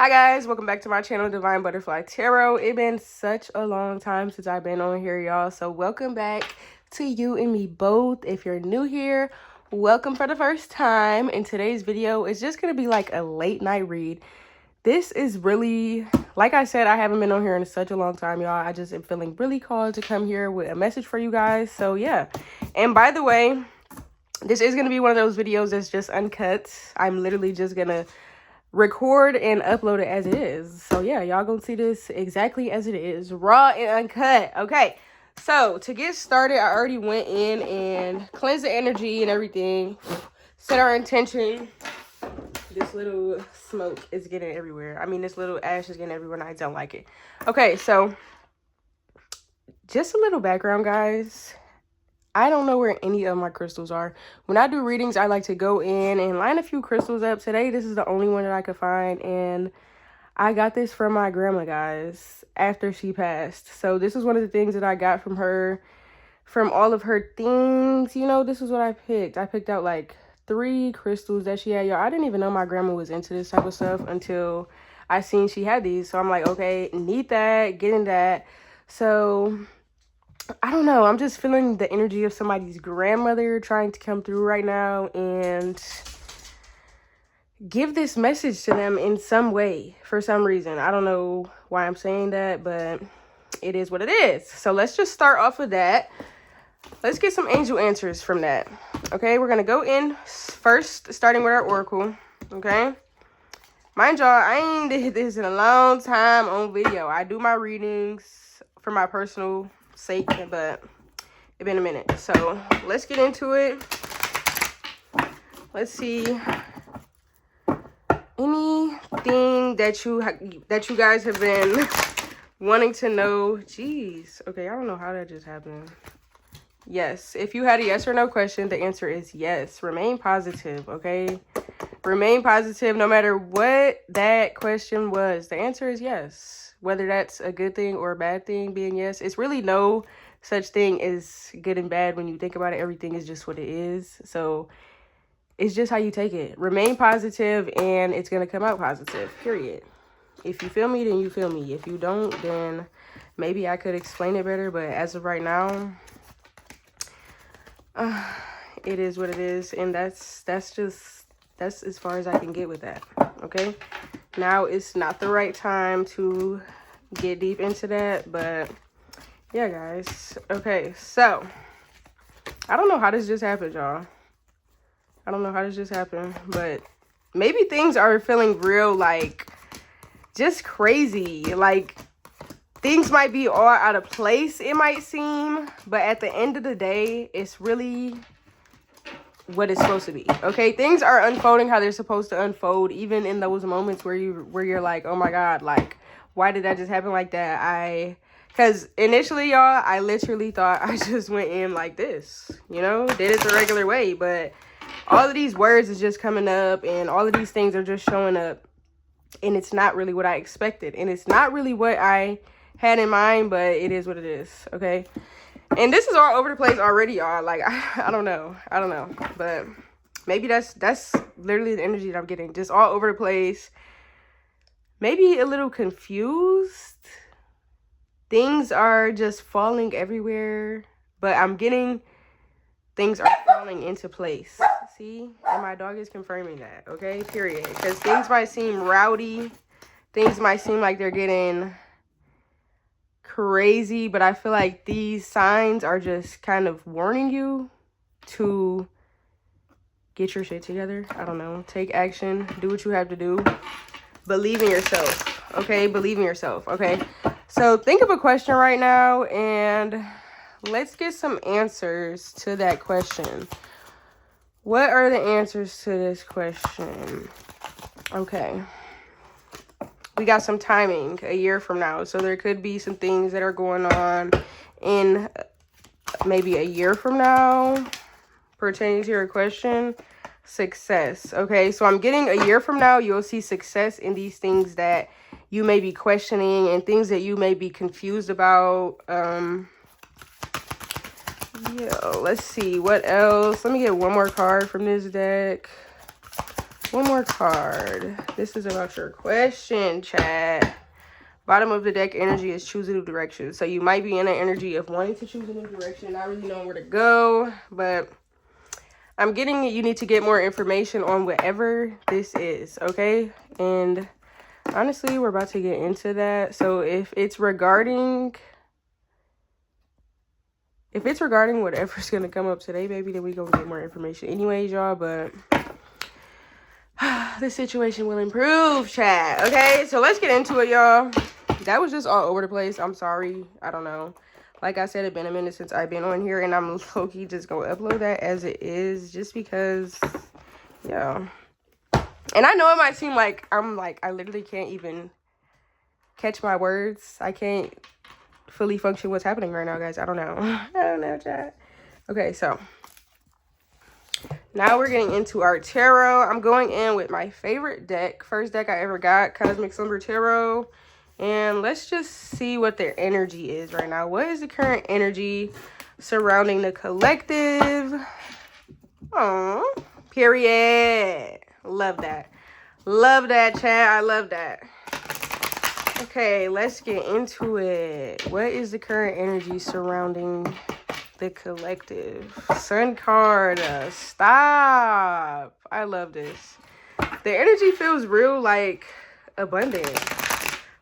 Hi guys, welcome back to my channel, Divine Butterfly Tarot. It's been such a long time since I've been on here, y'all. So welcome back to you and me both. If you're new here, welcome for the first time. In today's video, it's just going to be like a late night read. This is really, like I said, I haven't been on here in such a long time, y'all. I just am feeling really called to come here with a message for you guys. So yeah. And by the way, this is going to be one of those videos that's just uncut. I'm literally just going to record and upload it as it is. So yeah, y'all gonna see this exactly as it is, raw and uncut. Okay, so to get started, I already went in and cleansed the energy and everything, set our intention. This little smoke is getting everywhere. I mean, this little ash is getting everywhere and I don't like it. Okay, so just a little background, guys. I don't know where any of my crystals are. When I do readings, I like to go in and line a few crystals up. Today, this is the only one that I could find. And I got this from my grandma, guys, after she passed. So this is one of the things that I got from her, from all of her things. You know, this is what I picked. I picked out like 3 crystals that she had. Y'all, I didn't even know my grandma was into this type of stuff until I seen she had these. So I'm like, okay, need that, getting that. So I don't know. I'm just feeling the energy of somebody's grandmother trying to come through right now and give this message to them in some way for some reason. I don't know why I'm saying that, but it is what it is. So let's just start off with that. Let's get some angel answers from that. Okay, we're going to go in first, starting with our oracle. Okay. Mind y'all, I ain't did this in a long time on video. I do my readings for my personal sake, but it's been a minute. So let's get into it. Let's see anything that you guys have been wanting to know. Jeez. Okay, I don't know how that just happened. Yes, if you had a yes or no question, the answer is yes. Remain positive. Okay, remain positive no matter what that question was. The answer is yes. Whether that's a good thing or a bad thing, being yes, it's really no such thing as good and bad. When you think about it, everything is just what it is. So it's just how you take it. Remain positive and it's going to come out positive, period. If you feel me, then you feel me. If you don't, then maybe I could explain it better. But as of right now, it is what it is. And that's as far as I can get with that. Okay. Now it's not the right time to get deep into that, but yeah, guys. Okay, so I don't know how this just happened, y'all. I don't know how this just happened, but maybe things are feeling real, like, just crazy. Like, things might be all out of place, it might seem, but at the end of the day, it's really what it's supposed to be. Okay, things are unfolding how they're supposed to unfold, even in those moments where you're like, oh my god, like, why did that just happen like that? Because initially, y'all, I literally thought I just went in like this, you know, did it the regular way, but all of these words is just coming up and all of these things are just showing up, and it's not really what I expected, and it's not really what I had in mind, but it is what it is. Okay. And this is all over the place already, y'all. Like, I don't know. But maybe that's literally the energy that I'm getting. Just all over the place. Maybe a little confused. Things are just falling everywhere. But I'm getting things are falling into place. See? And my dog is confirming that. Okay? Period. Because things might seem rowdy. Things might seem like they're getting crazy, but I feel like these signs are just kind of warning you to get your shit together. I don't know. Take action. Do what you have to do. Believe in yourself. Okay? Believe in yourself. Okay? So think of a question right now and let's get some answers to that question. What are the answers to this question? Okay. We got some timing a year from now. So there could be some things that are going on in maybe a year from now pertaining to your question. Success. Okay, so I'm getting a year from now, you'll see success in these things that you may be questioning and things that you may be confused about. Let's see what else. Let me get one more card from this deck. One more card. This is about your question, chat. Bottom of the deck energy is choose a new direction. So you might be in an energy of wanting to choose a new direction, not really knowing where to go, but I'm getting you need to get more information on whatever this is, okay? And honestly, we're about to get into that. So if it's regarding whatever's gonna come up today, baby, then we gonna get more information anyways, y'all. But the situation will improve, chat. Okay, so let's get into it, y'all. That was just all over the place. I'm sorry. I don't know. Like I said, it's been a minute since I've been on here, and I'm low-key just gonna upload that as it is, just because, yeah. And I know it might seem like I literally can't even catch my words. I can't fully function what's happening right now, guys. I don't know. I don't know, chat. Okay, so now we're getting into our tarot. I'm going in with my favorite deck, first deck I ever got, Cosmic Slumber Tarot. And let's just see what their energy is right now. What is the current energy surrounding the collective? Oh, period. Love that. Love that, chat. I love that. Okay, let's get into it. What is the current energy surrounding the collective? Sun card. Stop. I love this. The energy feels real, like, abundant.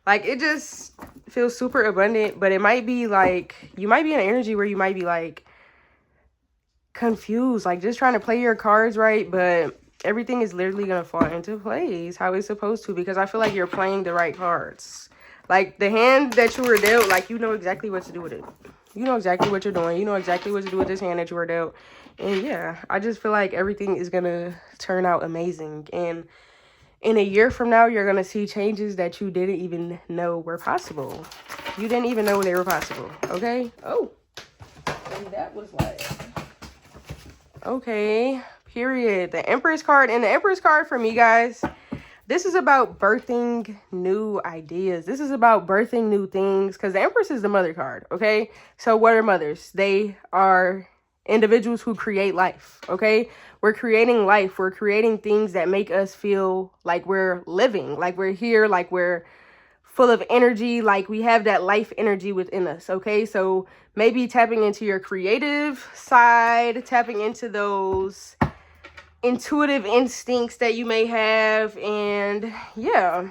Like, it just feels super abundant, but it might be like, you might be in an energy where you might be like confused, like just trying to play your cards right, but everything is literally going to fall into place how it's supposed to, because I feel like you're playing the right cards. Like the hand that you were dealt, like you know exactly what to do with it. You know exactly what you're doing. You know exactly what to do with this hand that you were dealt. And yeah, I just feel like everything is going to turn out amazing. And in a year from now, you're going to see changes that you didn't even know were possible. You didn't even know they were possible, okay? Oh, and that was like, okay, period. The Empress card. And the Empress card for me, guys, this is about birthing new ideas. This is about birthing new things, because the Empress is the mother card, okay? So what are mothers? They are individuals who create life, okay? We're creating life. We're creating things that make us feel like we're living, like we're here, like we're full of energy, like we have that life energy within us, okay? So maybe tapping into your creative side, tapping into those intuitive instincts that you may have, and yeah.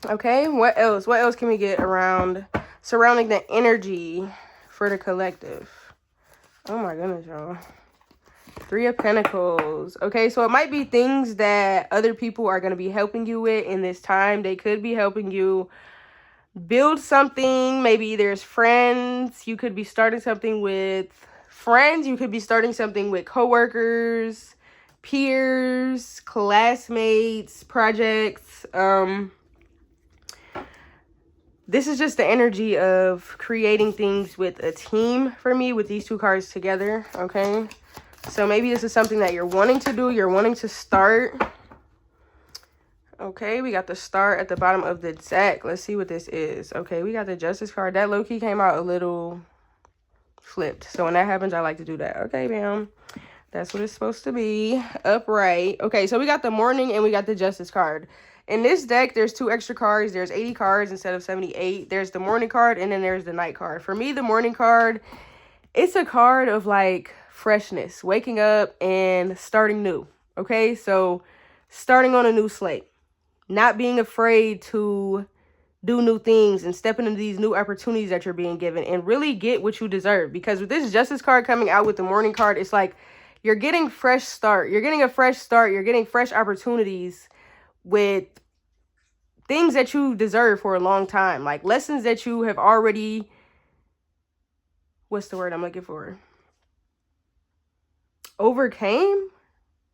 Okay, what else? What else can we get around surrounding the energy for the collective? Oh my goodness, y'all. Three of Pentacles. Okay, so it might be things that other people are going to be helping you with in this time. They could be helping you build something. Maybe there's friends. You could be starting something with friends. You could be starting something with coworkers, peers, classmates, projects. This is just the energy of creating things with a team for me with these two cards together, okay? So maybe this is something that you're wanting to do, you're wanting to start. Okay, we got the Star at the bottom of the deck. Let's see what this is. Okay, we got the Justice card. That low-key came out a little flipped. So when that happens, I like to do that. Okay, bam. That's what it's supposed to be. Upright. Okay, so we got the Morning and we got the Justice card. In this deck, there's two extra cards. There's 80 cards instead of 78. There's the Morning card and then there's the Night card. For me, the Morning card, it's a card of like freshness, waking up and starting new. Okay, so starting on a new slate, not being afraid to do new things and step into these new opportunities that you're being given and really get what you deserve. Because with this Justice card coming out with the Morning card, it's like you're getting fresh start. You're getting a fresh start. You're getting fresh opportunities with things that you deserve for a long time. Like lessons that you have already, what's the word I'm looking for? Overcame?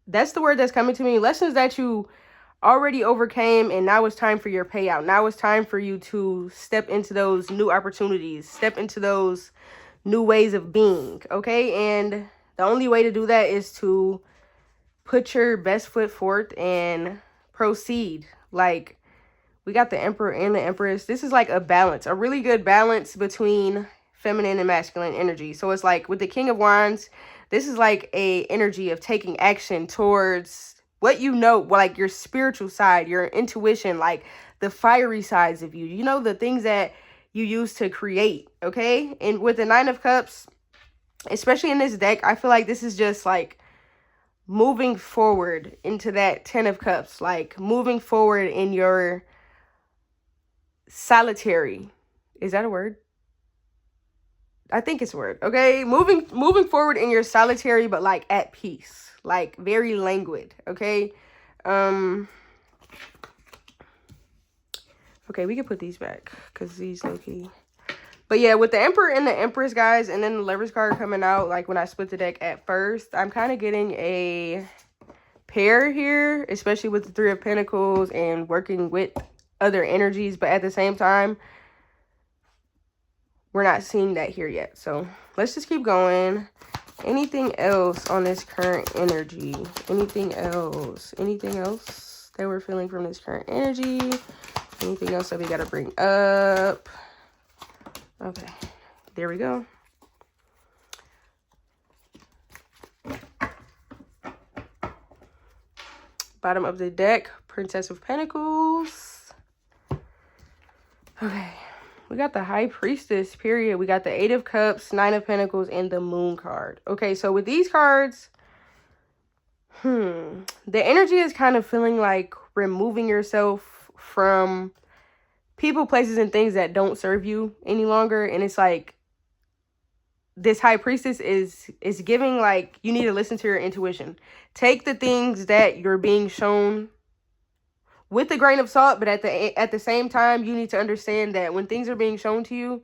That's the word that's coming to me. Lessons that you already overcame, and now it's time for your payout. Now it's time for you to step into those new opportunities, step into those new ways of being, okay? And the only way to do that is to put your best foot forth and proceed. Like, we got the Emperor and the Empress. This is like a balance, a really good balance between feminine and masculine energy. So it's like with the King of Wands, this is like a energy of taking action towards what you know, like your spiritual side, your intuition, like the fiery sides of you, you know, the things that you use to create, okay? And with the Nine of Cups, especially in this deck, I feel like this is just like moving forward into that Ten of Cups, like moving forward in your solitary. Is that a word? I think it's a word, okay? Moving forward in your solitary, but like at peace, like very languid, okay? Okay, we can put these back because these low-key. But yeah, with the Emperor and the Empress, guys, and then the Lovers card coming out, like when I split the deck at first, I'm kind of getting a pair here, especially with the Three of Pentacles and working with other energies. But at the same time, we're not seeing that here yet. So let's just keep going. Anything else on this current energy? Anything else? Anything else that we're feeling from this current energy? Anything else that we got to bring up? Okay, there we go. Bottom of the deck, Princess of Pentacles. Okay, we got the High Priestess, period. We got the Eight of Cups, Nine of Pentacles, and the Moon card. Okay, so with these cards, the energy is kind of feeling like removing yourself from people, places, and things that don't serve you any longer. And it's like this High Priestess is giving, like, you need to listen to your intuition. Take the things that you're being shown with a grain of salt, but at the same time, you need to understand that when things are being shown to you,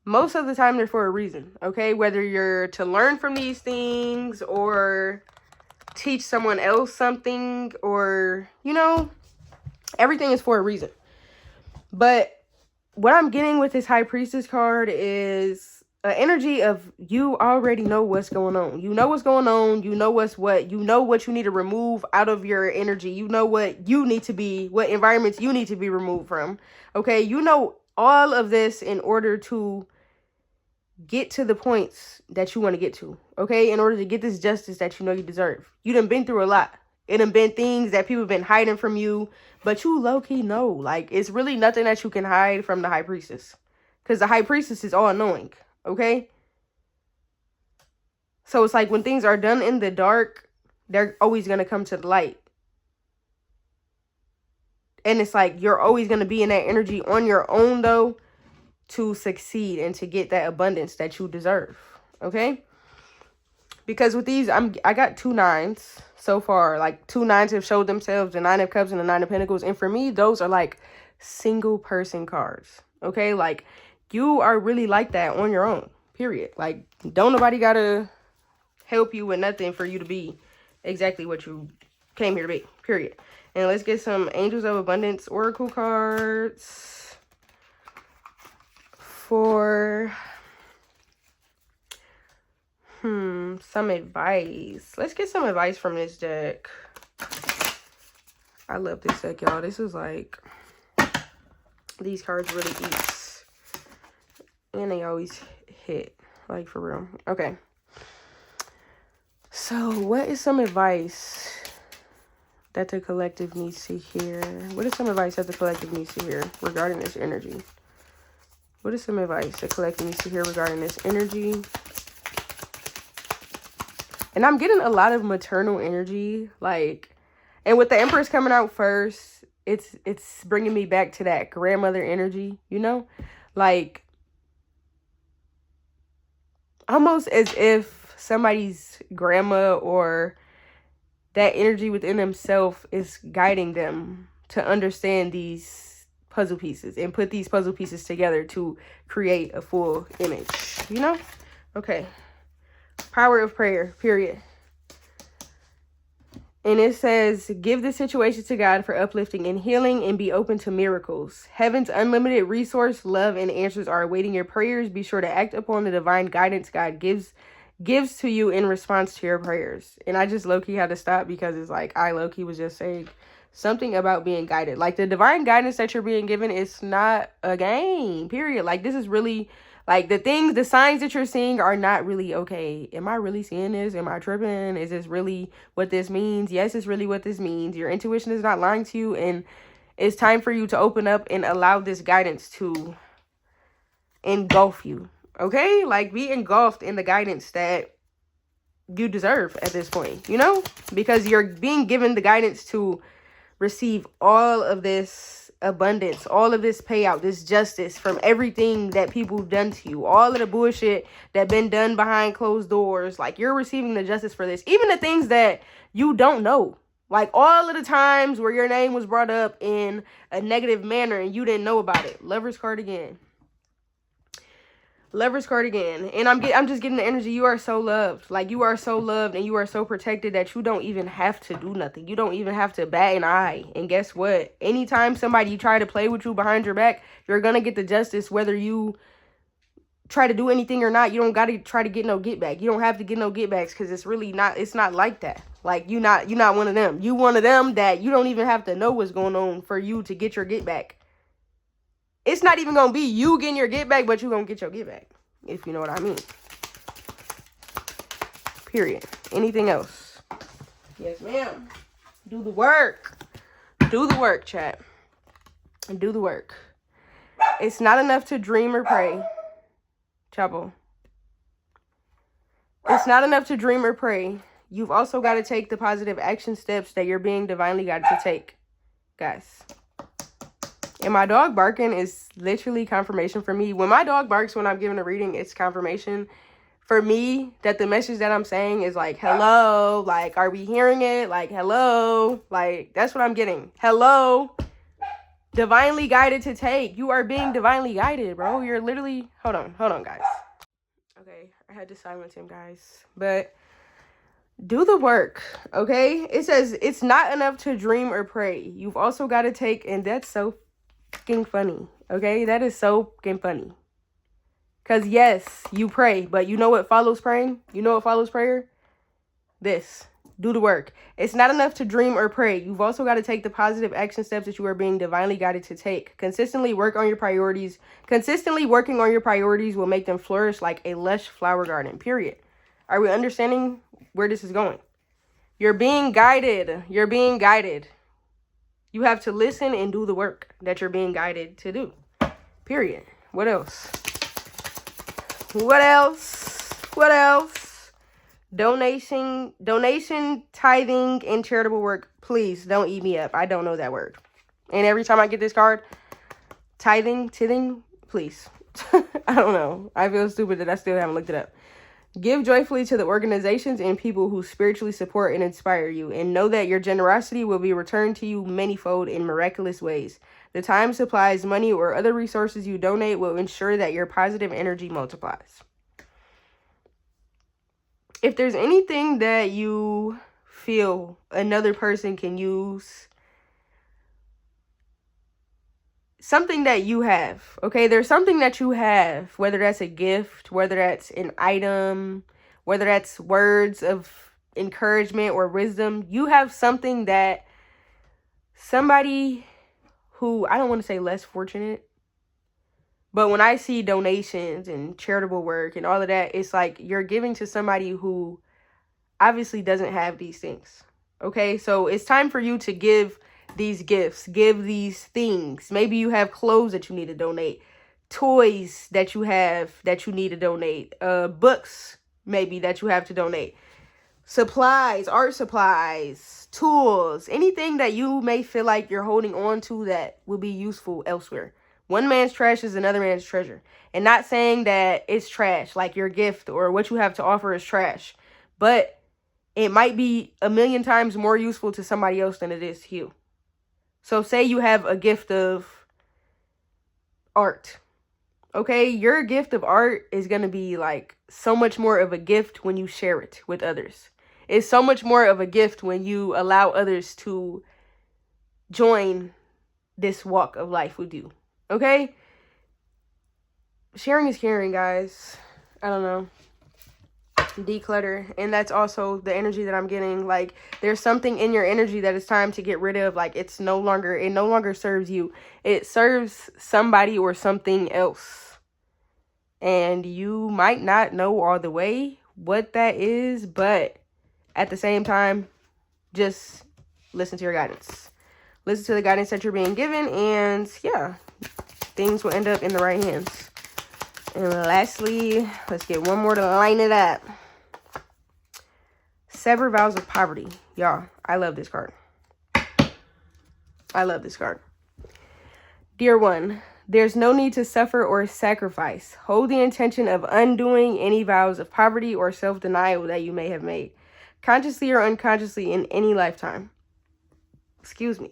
most of the time they're for a reason, okay? Whether you're to learn from these things or teach someone else something, or, you know, everything is for a reason. But what I'm getting with this High Priestess card is an energy of you already know what's going on. You know what's going on. You know what's what. You know what you need to remove out of your energy. You know what you need to be, what environments you need to be removed from. Okay, you know all of this in order to get to the points that you want to get to. Okay, in order to get this justice that you know you deserve. You done been through a lot. It done been things that people have been hiding from you, but you low-key know. Like, it's really nothing that you can hide from the High Priestess. Because the High Priestess is all-knowing, okay? So it's like when things are done in the dark, they're always going to come to the light. And it's like you're always going to be in that energy on your own, though, to succeed and to get that abundance that you deserve, okay? Because with these, I got 2 9s so far. Like, 2 9s have showed themselves, the Nine of Cups and the Nine of Pentacles. And for me, those are like single person cards. Okay? Like, you are really like that on your own. Period. Like, don't nobody gotta help you with nothing for you to be exactly what you came here to be. Period. And let's get some Angels of Abundance Oracle cards for some advice. Let's get some advice from this deck. I love this deck, y'all. This is like, these cards really eat. And they always hit, like, for real. Okay. So, what is some advice that the collective needs to hear? What is some advice that the collective needs to hear regarding this energy? What is some advice the collective needs to hear regarding this energy? And I'm getting a lot of maternal energy, like, and with the Empress coming out first, it's bringing me back to that grandmother energy, you know? Like, almost as if somebody's grandma or that energy within themselves is guiding them to understand these puzzle pieces and put these puzzle pieces together to create a full image, you know? Okay. Power of prayer, period. And it says, give the situation to God for uplifting and healing and be open to miracles. Heaven's unlimited resource, love, and answers are awaiting your prayers. Be sure to act upon the divine guidance God gives to you in response to your prayers. And I just low-key had to stop because it's like, I low-key was just saying something about being guided. Like, the divine guidance that you're being given is not a game, period. Like, this is really Like, the signs that you're seeing are not really okay. Am I really seeing this? Am I tripping? Is this really what this means? Yes, it's really what this means. Your intuition is not lying to you, and it's time for you to open up and allow this guidance to engulf you. Okay? Like, be engulfed in the guidance that you deserve at this point, you know? Because you're being given the guidance to receive all of this abundance, all of this payout, this justice from everything that people done to you, all of the bullshit that been done behind closed doors. Like, you're receiving the justice for this, even the things that you don't know, like all of the times where your name was brought up in a negative manner and you didn't know about it. Lover's card again. Lover's card again. And I'm just getting the energy. You are so loved. Like, you are so loved and you are so protected that you don't even have to do nothing. You don't even have to bat an eye. And guess what? Anytime somebody try to play with you behind your back, you're going to get the justice whether you try to do anything or not. You don't got to try to get no get back. You don't have to get no get backs, because it's really not, it's not like that. Like, you're not one of them. You one of them that you don't even have to know what's going on for you to get your get back. It's not even going to be you getting your get back, but you're going to get your get back, if you know what I mean. Period. Anything else? Yes, ma'am. Do the work. Do the work, chat. Do the work. It's not enough to dream or pray. Chapel. It's not enough to dream or pray. You've also got to take the positive action steps that you're being divinely guided to take. Guys. And my dog barking is literally confirmation for me. When my dog barks when I'm giving a reading, it's confirmation for me that the message that I'm saying is like, hello, like, are we hearing it? Like, hello, like, that's what I'm getting. Hello, divinely guided to take. You are being divinely guided, bro. You're literally, hold on, guys. Okay, I had to silence him, guys. But do the work, okay? It says it's not enough to dream or pray. You've also got to take, and that's so fucking funny, okay? That is so fucking funny. Because yes, you pray, but you know what follows praying? You know what follows prayer? This. Do the work. It's not enough to dream or pray. You've also got to take the positive action steps that you are being divinely guided to take. Consistently work on your priorities. Consistently working on your priorities will make them flourish like a lush flower garden, period. Are we understanding where this is going? You're being guided. You're being guided. You have to listen and do the work that you're being guided to do. Period. What else? What else? What else? Donation, tithing, and charitable work. Please don't eat me up. I don't know that word. And every time I get this card, tithing, please. I don't know. I feel stupid that I still haven't looked it up. Give joyfully to the organizations and people who spiritually support and inspire you, and know that your generosity will be returned to you manyfold in miraculous ways. The time, supplies, money, or other resources you donate will ensure that your positive energy multiplies. If there's anything that you feel another person can use, something that you have, okay? There's something that you have, whether that's a gift, whether that's an item, whether that's words of encouragement or wisdom. You have something that somebody who, I don't want to say less fortunate, but when I see donations and charitable work and all of that, it's like you're giving to somebody who obviously doesn't have these things, okay? So it's time for you to give these gifts, give these things. Maybe you have clothes that you need to donate, toys that you have that you need to donate, books maybe that you have to donate, supplies, art supplies, tools, anything that you may feel like you're holding on to that will be useful elsewhere. One man's trash is another man's treasure. And not saying that it's trash, like your gift or what you have to offer is trash, but it might be 1,000,000 times more useful to somebody else than it is to you. So say you have a gift of art, okay? Your gift of art is going to be like so much more of a gift when you share it with others. It's so much more of a gift when you allow others to join this walk of life with you, okay? Sharing is caring, guys. I don't know. Declutter. And that's also the energy that I'm getting. Like, there's something in your energy that it's time to get rid of. Like, it no longer serves you. It serves somebody or something else. And you might not know all the way what that is, but at the same time, just listen to your guidance. Listen to the guidance that you're being given, and yeah, things will end up in the right hands. And lastly, let's get one more to line it up. Sever vows of poverty. Y'all, I love this card. I love this card. Dear one, there's no need to suffer or sacrifice. Hold the intention of undoing any vows of poverty or self-denial that you may have made, consciously or unconsciously, in any lifetime. Excuse me.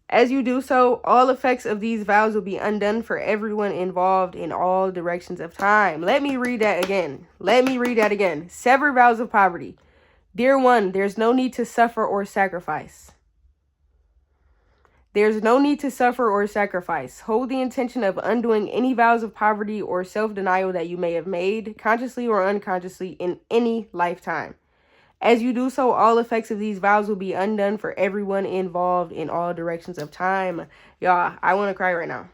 As you do so, all effects of these vows will be undone for everyone involved in all directions of time. Let me read that again. Let me read that again. Sever vows of poverty. Dear one, there's no need to suffer or sacrifice. There's no need to suffer or sacrifice. Hold the intention of undoing any vows of poverty or self-denial that you may have made, consciously or unconsciously, in any lifetime. As you do so, all effects of these vows will be undone for everyone involved in all directions of time. Y'all, I want to cry right now.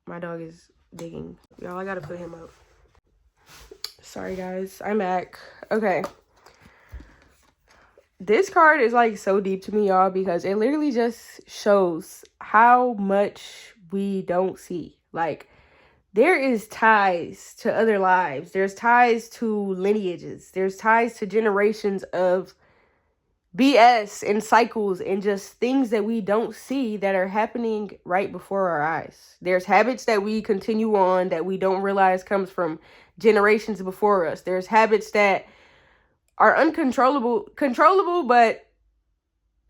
My dog is digging. Y'all, I got to put him up. Sorry, guys. I'm back. Okay. This card is like so deep to me, y'all, because it literally just shows how much we don't see. Like, there is ties to other lives. There's ties to lineages. There's ties to generations of BS and cycles and just things that we don't see that are happening right before our eyes. There's habits that we continue on that we don't realize comes from generations before us. There's habits that are controllable, but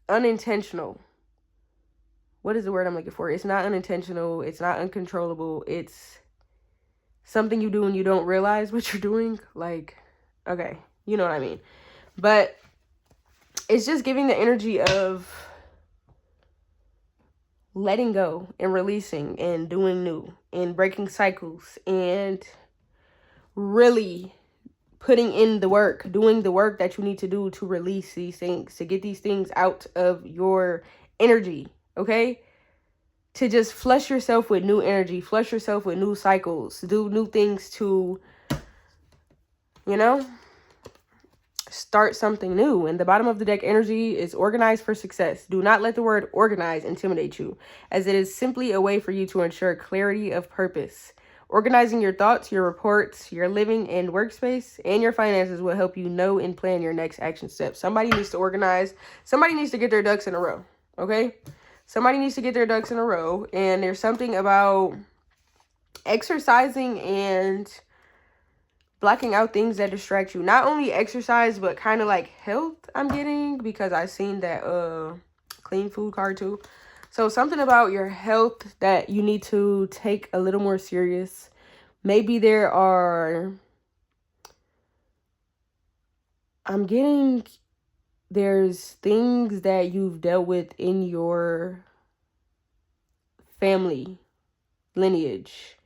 unintentional. What is the word I'm looking for? It's not unintentional. It's not uncontrollable. It's something you do and you don't realize what you're doing. Like, okay, you know what I mean. But it's just giving the energy of letting go and releasing and doing new and breaking cycles and really putting in the work, doing the work that you need to do to release these things, to get these things out of your energy, okay? To just flush yourself with new energy, flush yourself with new cycles, do new things to, you know, start something new. And the bottom of the deck energy is organized for success. Do not let the word organize intimidate you, as it is simply a way for you to ensure clarity of purpose. Organizing your thoughts, your reports, your living and workspace, and your finances will help you know and plan your next action steps. Somebody needs to organize. Somebody needs to get their ducks in a row, okay? Somebody needs to get their ducks in a row. And there's something about exercising and blocking out things that distract you. Not only exercise, but kind of like health I'm getting, because I seen that clean food card too. So something about your health that you need to take a little more serious. Maybe there's things that you've dealt with in your family lineage.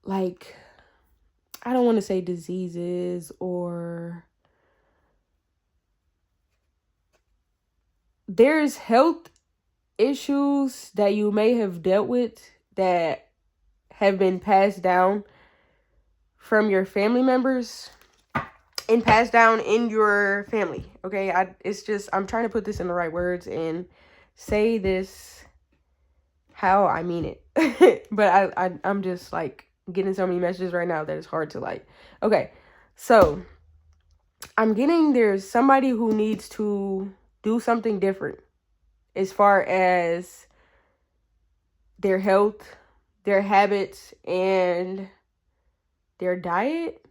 Like, I don't want to say diseases, or there's health issues that you may have dealt with that have been passed down from your family members and passed down in your family. Okay, I'm trying to put this in the right words and say this how I mean it. But I'm just like getting so many messages right now that it's hard to like. Okay, so I'm getting there's somebody who needs to do something different as far as their health, their habits, and their diet.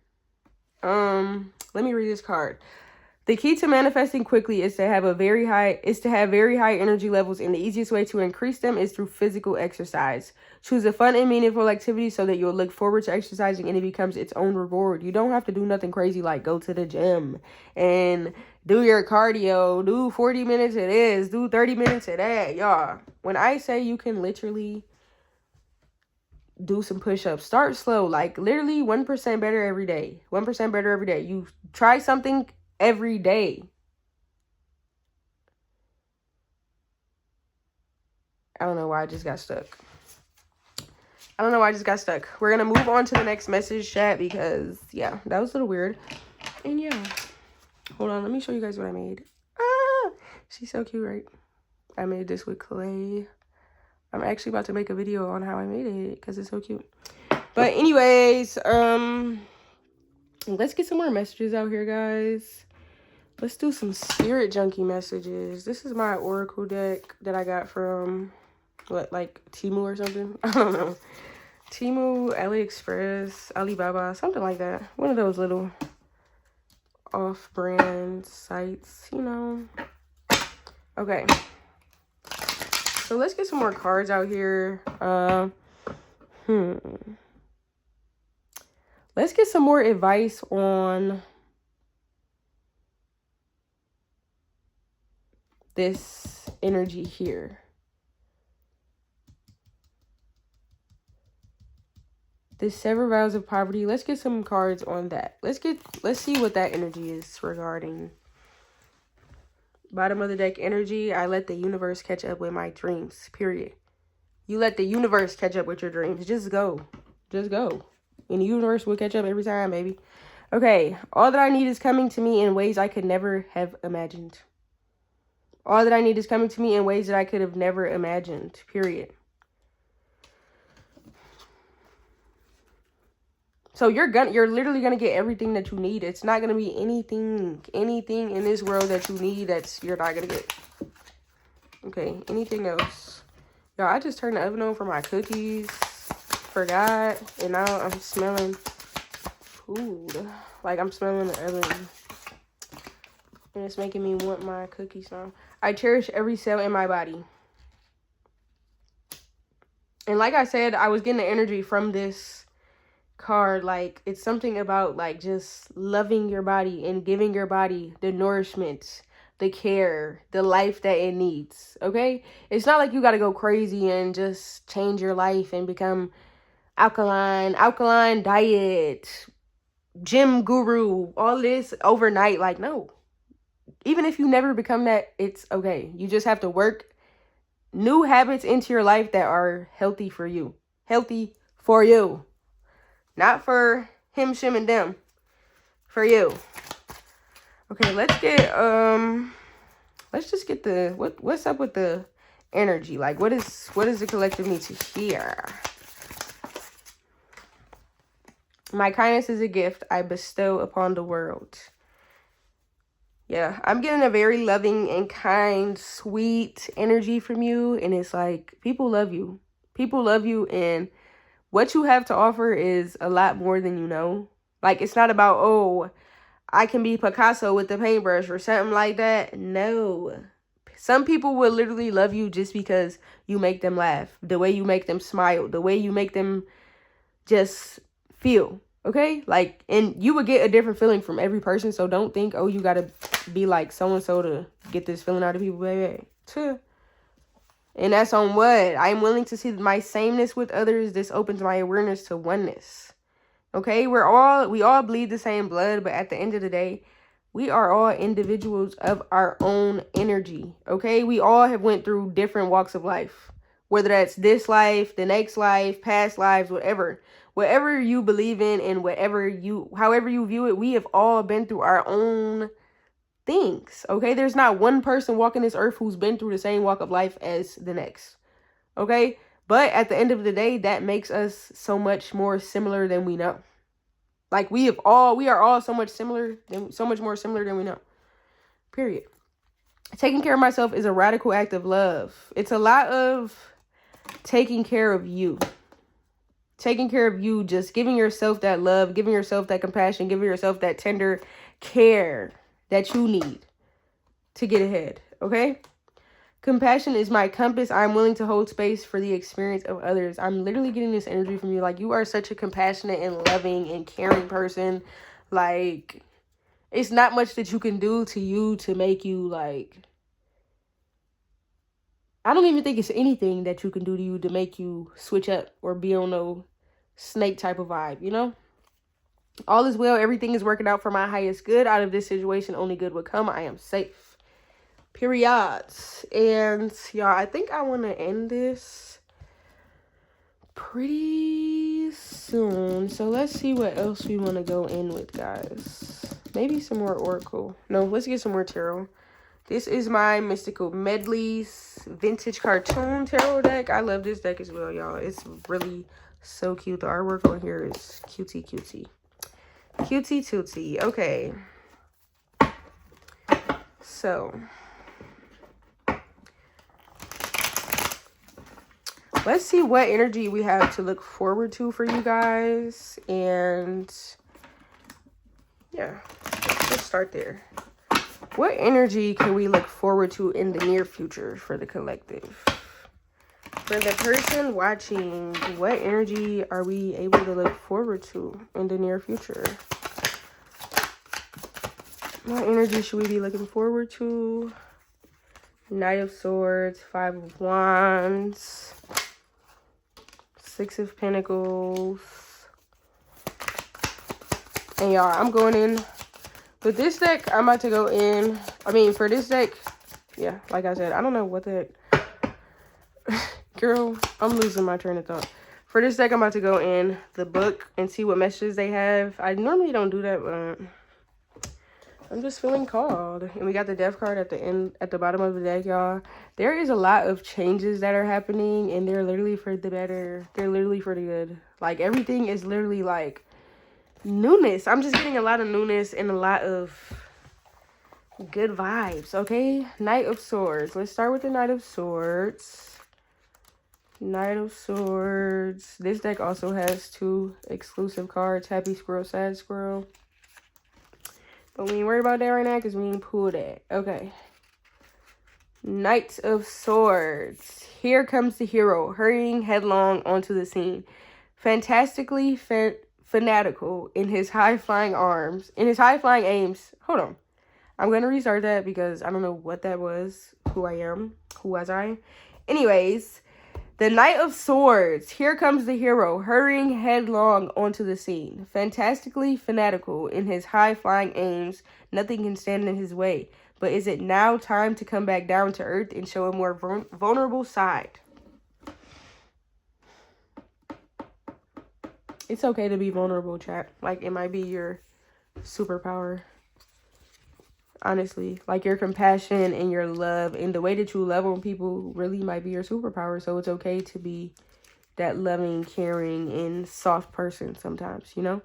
Let me read this card. The key to manifesting quickly is to have very high energy levels, and the easiest way to increase them is through physical exercise. Choose a fun and meaningful activity so that you'll look forward to exercising and it becomes its own reward. You don't have to do nothing crazy like go to the gym and do your cardio, do 40 minutes of this, do 30 minutes of that. Y'all, when I say you can literally do some push-ups, start slow, like literally 1% better every day. 1% better every day. You try something every day. I don't know why I just got stuck. I don't know why I just got stuck. We're going to move on to the next message chat because, yeah, that was a little weird. And yeah. Hold on. Let me show you guys what I made. Ah! She's so cute, right? I made this with clay. I'm actually about to make a video on how I made it because it's so cute. But anyways, let's get some more messages out here, guys. Let's do some spirit junkie messages. This is my oracle deck that I got from, what, like Temu or something? I don't know. Temu, AliExpress, Alibaba, something like that. One of those little off-brand sites, you know. Okay. So let's get some more cards out here. Let's get some more advice on this energy here. This sever vows of poverty. Let's get some cards on that. Let's see what that energy is regarding. Bottom of the deck energy. I let the universe catch up with my dreams. Period. You let the universe catch up with your dreams. Just go. Just go. And the universe will catch up every time, baby. Okay. All that I need is coming to me in ways I could never have imagined. All that I need is coming to me in ways that I could have never imagined. Period. So you're literally gonna get everything that you need. It's not gonna be anything in this world that you need you're not gonna get. Okay, anything else? Y'all, I just turned the oven on for my cookies. Forgot, and now I'm smelling food. Like I'm smelling the oven, and it's making me want my cookies now. I cherish every cell in my body. And like I said, I was getting the energy from this card. Like it's something about like just loving your body and giving your body the nourishment, the care, the life that it needs. Okay, it's not like you got to go crazy and just change your life and become alkaline diet, gym guru, all this overnight. Like, no, even if you never become that, it's okay. You just have to work new habits into your life that are healthy for you. Healthy for you. Not for him, shim, and them. For you. Okay, let's just get the what's up with the energy? Like what does the collective need to hear? My kindness is a gift I bestow upon the world. Yeah, I'm getting a very loving and kind, sweet energy from you. And it's like, people love you. People love you. And what you have to offer is a lot more than you know. Like, it's not about, oh, I can be Picasso with the paintbrush or something like that. No. Some people will literally love you just because you make them laugh. The way you make them smile. The way you make them just feel. Okay? Like, and you would get a different feeling from every person. So don't think, oh, you got to be like so-and-so to get this feeling out of people, baby. And that's on what? I am willing to see my sameness with others. This opens my awareness to oneness. Okay? We all bleed the same blood, but at the end of the day, we are all individuals of our own energy. Okay? We all have went through different walks of life. Whether that's this life, the next life, past lives, whatever. Whatever you believe in and however you view it, we have all been through our own things. Okay? There's not one person walking this earth who's been through the same walk of life as the next. Okay? But at the end of the day, that makes us so much more similar than we know. Like we are all so much more similar than we know. Period. Taking care of myself is a radical act of love. It's a lot of taking care of you. Taking care of you, just giving yourself that love, giving yourself that compassion, giving yourself that tender care that you need to get ahead, okay? Compassion is my compass. I'm willing to hold space for the experience of others. I'm literally getting this energy from you. Like, you are such a compassionate and loving and caring person. Like, it's not much that you can do to you to make you, like... I don't even think it's anything that you can do to you to make you switch up or be on no snake type of vibe, you know? All is well. Everything is working out for my highest good. Out of this situation, only good will come. I am safe. Period. And, y'all, I think I want to end this pretty soon. So let's see what else we want to go in with, guys. Maybe some more Oracle. No, let's get some more Tarot. This is my Mystical Medleys Vintage Cartoon Tarot deck. I love this deck as well, y'all. It's really so cute. The artwork on here is cutie cutie. Cutie tootie. Okay. So let's see what energy we have to look forward to for you guys. And yeah, let's start there. What energy can we look forward to in the near future for the collective? For the person watching, what energy are we able to look forward to in the near future? What energy should we be looking forward to? Knight of Swords, 5 of Wands, 6 of Pentacles. And y'all, I'm going in with this deck. I'm about to go in. I mean, for this deck, yeah, like I said, I don't know what the heck. Girl, I'm losing my train of thought. For this deck, I'm about to go in the book and see what messages they have. I normally don't do that, but I'm just feeling called. And we got the Death card at the end, at the bottom of the deck, y'all. There is a lot of changes that are happening, and they're literally for the better. They're literally for the good. Like, everything is literally, like, newness. I'm just getting a lot of newness and a lot of good vibes, okay? Knight of Swords. Let's start with the Knight of Swords. Knight of Swords. This deck also has 2 exclusive cards. Happy Squirrel, Sad Squirrel. But we ain't worry about that right now because we ain't pull that. Okay. Knight of Swords. Here comes the hero, hurrying headlong onto the scene. Fantastically fanatical in his high-flying aims. Hold on. I'm going to restart that because I don't know what that was. Who I am. Who was I? Anyways, the Knight of Swords. Here comes the hero, hurrying headlong onto the scene. Fantastically fanatical in his high-flying aims. Nothing can stand in his way. But is it now time to come back down to earth and show a more vulnerable side? It's okay to be vulnerable, chat. Like, it might be your superpower. Honestly, like your compassion and your love and the way that you love on people really might be your superpower. So it's okay to be that loving, caring, and soft person sometimes, you know?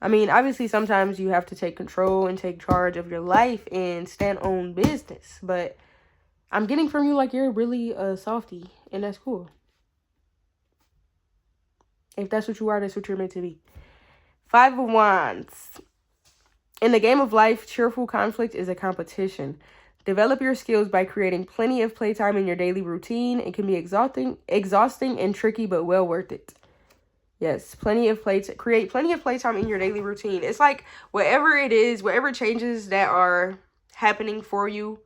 I mean, obviously, sometimes you have to take control and take charge of your life and stand on business. But I'm getting from you like you're really a softie, and that's cool. If that's what you are, that's what you're meant to be. 5 of Wands. In the game of life, cheerful conflict is a competition. Develop your skills by creating plenty of playtime in your daily routine. It can be exhausting and tricky, but well worth it. Yes, create plenty of playtime in your daily routine. It's like whatever it is, whatever changes that are happening for you.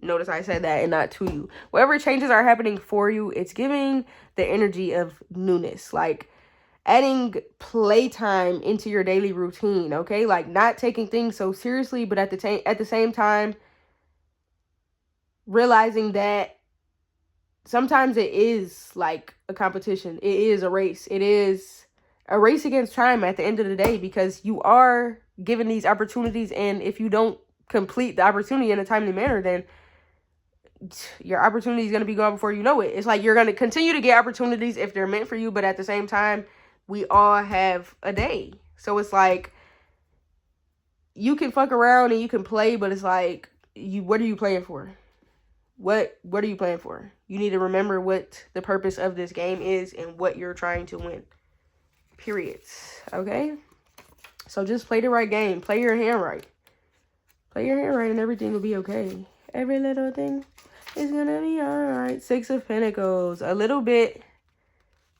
Notice I said that and not to you. Whatever changes are happening for you, it's giving the energy of newness. Like, adding playtime into your daily routine, okay? Like, not taking things so seriously, but at the same time, realizing that sometimes it is like a competition. It is a race. It is a race against time at the end of the day, because you are given these opportunities, and if you don't complete the opportunity in a timely manner, then your opportunity is going to be gone before you know it. It's like you're going to continue to get opportunities if they're meant for you, but at the same time, we all have a day. So it's like, you can fuck around and you can play, but it's like, what are you playing for? What are you playing for? You need to remember what the purpose of this game is and what you're trying to win. Period. Okay? So just play the right game. Play your hand right. Play your hand right and everything will be okay. Every little thing is gonna be alright. 6 of Pentacles.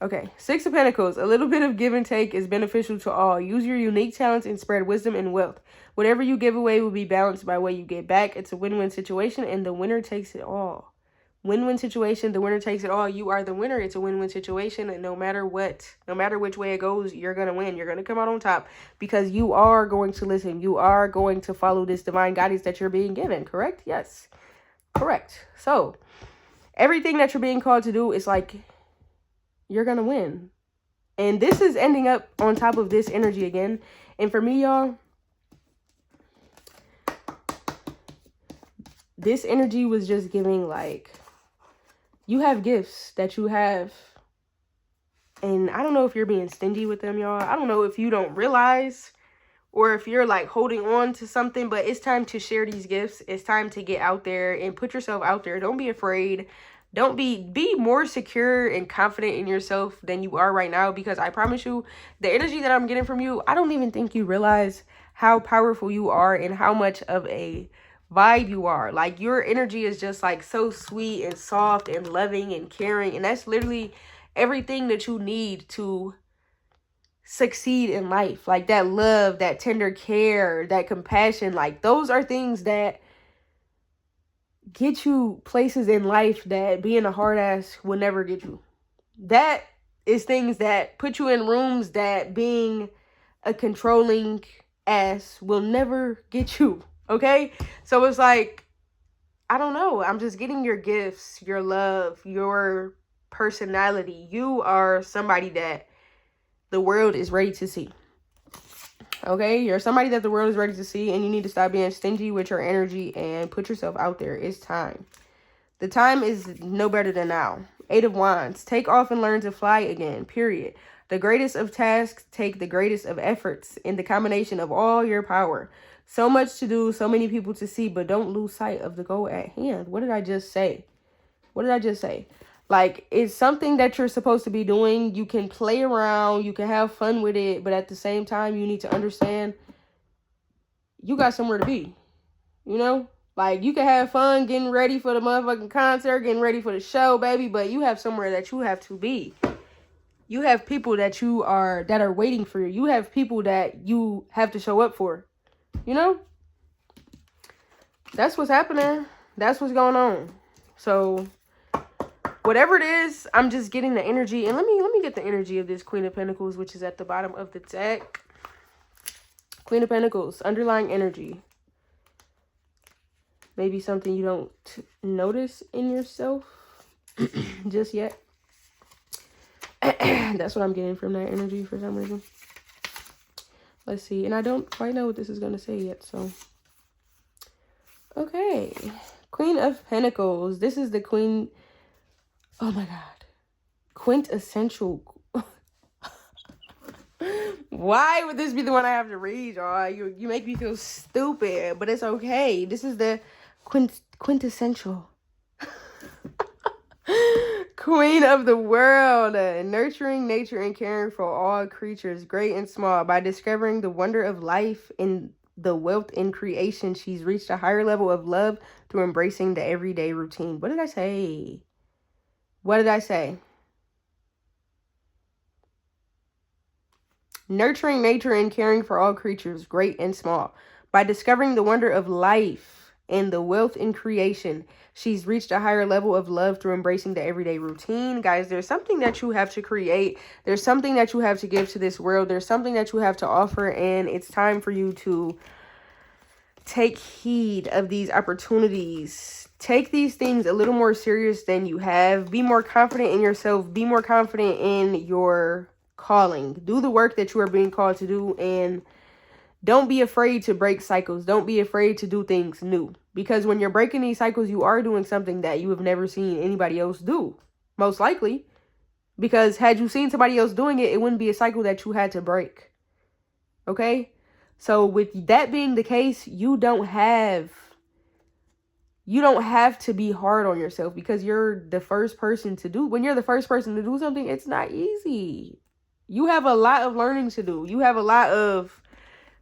Okay, 6 of Pentacles. A little bit of give and take is beneficial to all. Use your unique talents and spread wisdom and wealth. Whatever you give away will be balanced by what you get back. It's a win-win situation, and the winner takes it all. Win-win situation, the winner takes it all. You are the winner. It's a win-win situation, and no matter which way it goes, you're going to win. You're going to come out on top because you are going to listen. You are going to follow this divine guidance that you're being given, correct? Yes, correct. So, everything that you're being called to do is like, you're going to win. And this is ending up on top of this energy again. And for me, y'all, this energy was just giving like, you have gifts that you have. And I don't know if you're being stingy with them, y'all. I don't know if you don't realize or if you're like holding on to something, but it's time to share these gifts. It's time to get out there and put yourself out there. Don't be afraid. Don't be more secure and confident in yourself than you are right now, because I promise you, the energy that I'm getting from you, I don't even think you realize how powerful you are and how much of a vibe you are. Like, your energy is just like so sweet and soft and loving and caring, and that's literally everything that you need to succeed in life. Like, that love, that tender care, that compassion, like those are things that get you places in life that being a hard ass will never get you. That is things that put you in rooms that being a controlling ass will never get you. Okay? So it's like, I don't know. I'm just getting your gifts, your love, your personality. You are somebody that the world is ready to see. Okay, you're somebody that the world is ready to see, and you need to stop being stingy with your energy and put yourself out there. It's time. The time is no better than now. 8 of Wands. Take off and learn to fly again, period. The greatest of tasks take the greatest of efforts in the combination of all your power. So much to do, so many people to see, but don't lose sight of the goal at hand. What did I just say? What did I just say? Like, it's something that you're supposed to be doing. You can play around. You can have fun with it. But at the same time, you need to understand you got somewhere to be. You know? Like, you can have fun getting ready for the motherfucking concert, getting ready for the show, baby. But you have somewhere that you have to be. You have people that are waiting for you. You have people that you have to show up for. You know? That's what's happening. That's what's going on. So whatever it is, I'm just getting the energy. And let me get the energy of this Queen of Pentacles, which is at the bottom of the deck. Queen of Pentacles, underlying energy. Maybe something you don't notice in yourself just yet. That's what I'm getting from that energy for some reason. Let's see. And I don't quite know what this is going to say yet, so. Okay. Queen of Pentacles. This is the Queen. Oh my God. Quintessential. Why would this be the one I have to read, y'all? You make me feel stupid, but it's okay. This is the quintessential Queen of the world. Nurturing nature and caring for all creatures, great and small. By discovering the wonder of life in the wealth in creation, she's reached a higher level of love through embracing the everyday routine. What did I say? What did I say? Nurturing nature and caring for all creatures, great and small. By discovering the wonder of life and the wealth in creation, she's reached a higher level of love through embracing the everyday routine. Guys, there's something that you have to create. There's something that you have to give to this world. There's something that you have to offer, and it's time for you to take heed of these opportunities. Take these things a little more serious than you have. Be more confident in yourself. Be more confident in your calling. Do the work that you are being called to do, and don't be afraid to break cycles. Don't be afraid to do things new, because when you're breaking these cycles, you are doing something that you have never seen anybody else do, most likely, because had you seen somebody else doing it, it wouldn't be a cycle that you had to break. Okay, so with that being the case, you don't have to be hard on yourself, because you're the first person to do. When you're the first person to do something, it's not easy. You have a lot of learning to do. You have a lot of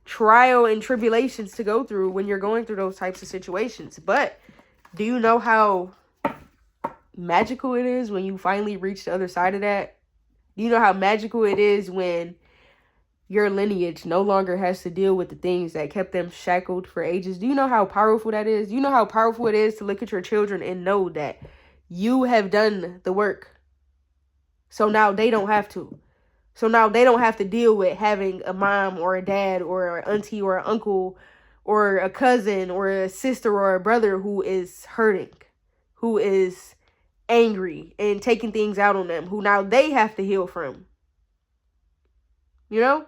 trial and tribulations to go through when you're going through those types of situations. But do you know how magical it is when you finally reach the other side of that? Do you know how magical it is when your lineage no longer has to deal with the things that kept them shackled for ages? Do you know how powerful that is? Do you know how powerful it is to look at your children and know that you have done the work? So now they don't have to. So now they don't have to deal with having a mom or a dad or an auntie or an uncle or a cousin or a sister or a brother who is hurting, who is angry and taking things out on them, who now they have to heal from. You know?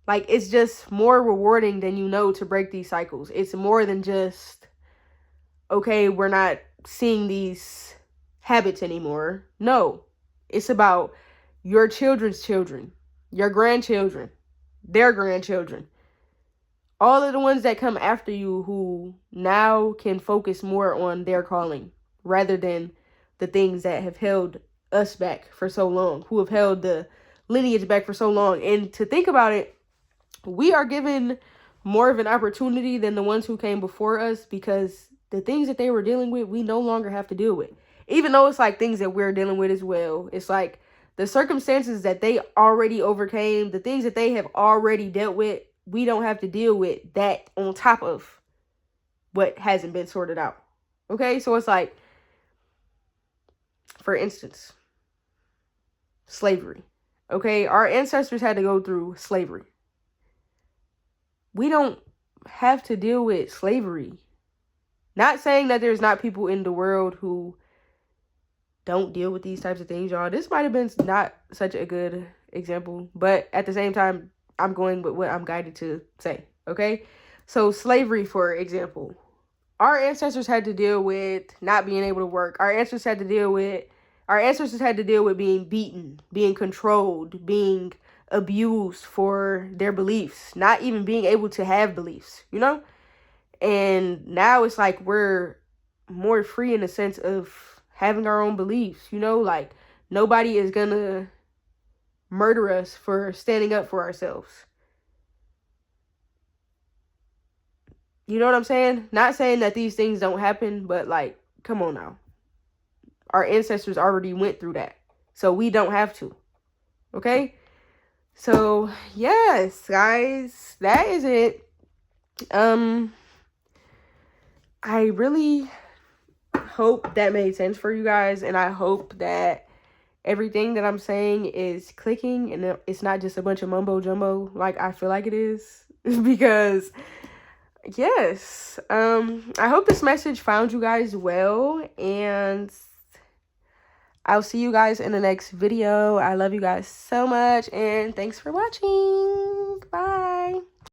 Like, it's just more rewarding than you know to break these cycles. It's more than just, okay, we're not seeing these habits anymore. No, it's about your children's children, your grandchildren, their grandchildren, all of the ones that come after you who now can focus more on their calling rather than the things that have held us back for so long, who have held the lineage back for so long. And to think about it, we are given more of an opportunity than the ones who came before us, because the things that they were dealing with, we no longer have to deal with. Even though it's like things that we're dealing with as well. It's like the circumstances that they already overcame, the things that they have already dealt with, we don't have to deal with that on top of what hasn't been sorted out. Okay, so it's like, for instance, slavery. Okay, our ancestors had to go through slavery. We don't have to deal with slavery. Not saying that there's not people in the world who don't deal with these types of things, y'all. This might have been not such a good example, but at the same time, I'm going with what I'm guided to say, okay? So slavery, for example, our ancestors had to deal with not being able to work. Our ancestors had to deal with being beaten, being controlled, being abused for their beliefs, not even being able to have beliefs, you know? And now it's like we're more free in the sense of having our own beliefs, you know? Like, nobody is gonna murder us for standing up for ourselves. You know what I'm saying? Not saying that these things don't happen, but like, come on now. Our ancestors already went through that, so we don't have to. Okay? So, yes, guys, that is it. I really hope that made sense for you guys, and I hope that everything that I'm saying is clicking and it's not just a bunch of mumbo jumbo like I feel like it is. Because, yes, I hope this message found you guys well, and I'll see you guys in the next video. I love you guys so much, and thanks for watching.